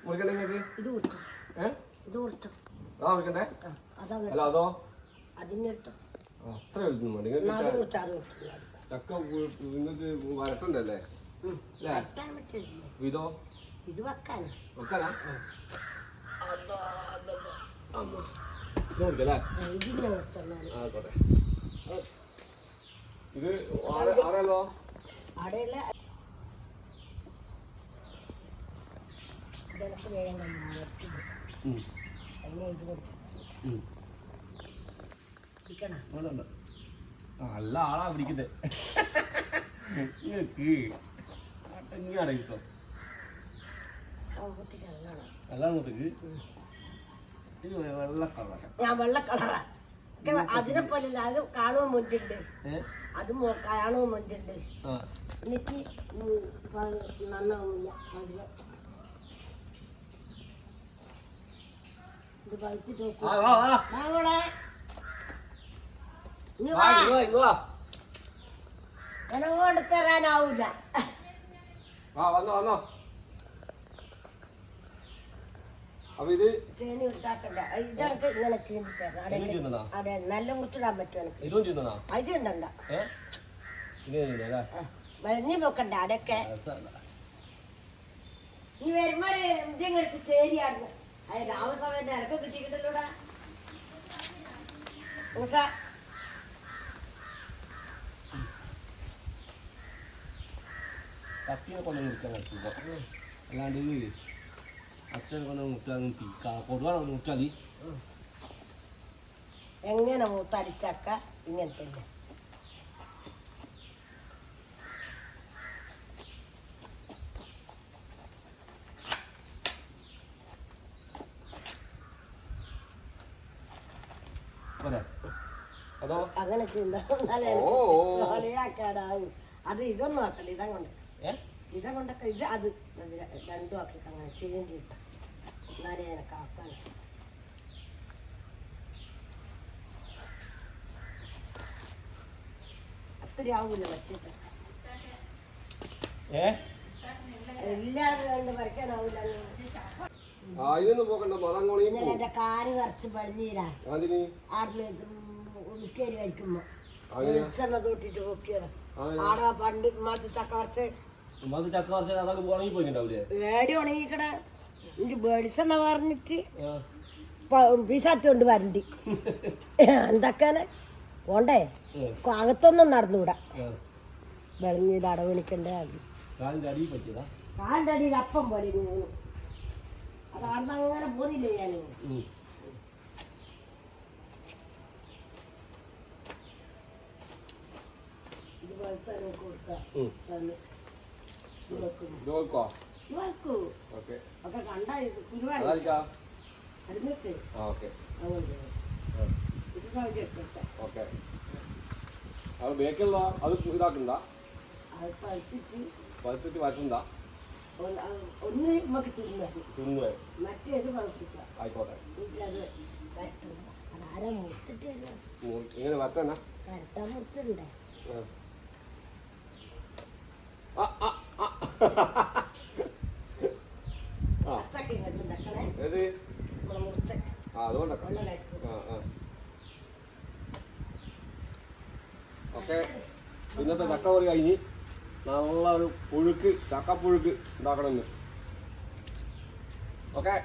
മുറിക്കണ്ടേ നിങ്ങൾക്ക്? ഇത് കൊടുത്തു. ഇത് കൊടുത്തു. അതാ മുറിക്കണ്ടേ? അല്ല അതോ? അതിനെടുത്തു. അത്ര എഴുതുന്നു മതി. ചക്ക നിങ്ങൾക്ക് വരട്ടുണ്ടല്ലേ? ഇതോ? ഇത് വെക്കാനാ. വെക്കാനാ? ഇത് ആരാലോ? അവിടെയുള്ള ഇതിനൊക്കെ വേഗം അതിനെ ഇത് കൊടുക്കും. നല്ല ആളാ പിടിക്കുന്നത്. നിങ്ങൾക്ക് ഇങ്ങനെയാണ് കിട്ടോ? നല്ലാണ് മുത്തക്ക്. ഇത് വെള്ള കളറാ. ഞാൻ വെള്ള കളറാ. അതിനെ പോലെ അത് കാണുമ്പോൾ മൊഞ്ചുണ്ട്, അത് കാണുമ്പോൾ മൊഞ്ചുണ്ട്. എന്നിട്ട് നന്നാവില്ല. അതിന് ഇത് പഴുത്തിട്ട് എനങ്ങോട്ട് തരാനാവൂല. ചേണി ഉണ്ടാക്കണ്ട. ഇതൊക്കെ ഇങ്ങനെ ചീന്തി തരണം. അതെ, നല്ല മുറിച്ചിടാൻ പറ്റും എനിക്ക്. അത് ചീന്തണ്ട, മഞ്ഞ വെക്കണ്ട. അടയൊക്കെ നീ വരുമ്പോ എന്തെങ്കിലും എടുത്ത് ചേരിയായിരുന്നു. അത് രാമസമയത്ത് ഇറക്കം കിട്ടിയിട്ടല്ലോടാ. കത്തിനെ കൊണ്ട് മുറിക്കാൻ പറ്റില്ല. അല്ലാണ്ട് അച്ഛനെ കൊണ്ട് മുറിച്ചാൽ കൊടുവാണ് മുറിച്ചാൽ മതി. എങ്ങനെ മൂത്തരിച്ചക്ക ഇങ്ങനെ തന്നെ. അങ്ങനെ ചിന്തയാക്കാനാവും. അത് ഇതൊന്നും ആക്കണ്ട. ഇത കൊണ്ടൊക്കെ ഇത് അത് രണ്ടും ആക്കിയിട്ട് അങ്ങനെ ചേഞ്ച് കിട്ടും. എന്നാലേ എനിക്ക് ആക്കാൻ അത്ര ആവൂല. മറ്റേ ചക്ക എല്ലാവരും കണ്ട് പറിക്കാനാവൂല. എന്റെ കാല് നിറച്ച് പളിഞ്ഞീരാ. ഉരുക്കേരി വയ്ക്കുമ്പോ വെളിച്ചെണ്ണ തൊട്ടിട്ട് പൊക്കിയതാ. ആടാ പണ്ട് ചക്ക വറച്ച് ഏടി ഉണങ്ങിക്കട. എനിക്ക് വെളിച്ചെണ്ണ പറഞ്ഞിട്ട് പീസാറ്റ് കൊണ്ട് വരണ്ടി. എന്തൊക്കെയാണ് പോണ്ടേ? അകത്തൊന്നും നടന്നുകൂടാ. വെളിഞ്ഞത് അടവണിക്കണ്ടേ. കാലിന്റെ അടിയിൽ അപ്പം പോലെ മൂന്ന്. അതാണെന്ന് അങ്ങനെ പോന്നില്ലേ ഞാൻ. ഇതുപോലത്തെ കൊടുക്കാം. ഒക്കെ കണ്ട കുരുവാണ്. അരുന്നൊക്കെ ഇത് സൗകര്യം എടുക്കട്ടെ. അത് ബേക്കുള്ള അത് ഇതാക്കണ്ട. അത് പഴുത്തിട്ട് വരട്ടണ്ട. ഒന്ന് നമുക്ക് തിന്നു, മറ്റേത് പഴുപ്പിക്കാം. ആയിക്കോട്ടെ. അത് വരട്ടണ്ട. അതാരാ മുറിച്ചിട്ടില്ല. ഇങ്ങനെ വരട്ടണ വരട്ടാൻ മുറിച്ചിട്ടുണ്ടേ. ഓക്കെ, ഇന്നത്തെ ചക്കപ്പറി കഴിഞ്ഞ് നല്ല ഒരു പുഴുക്ക്, ചക്കപ്പുഴുക്ക് ഉണ്ടാക്കണമെന്ന്. ഓക്കെ.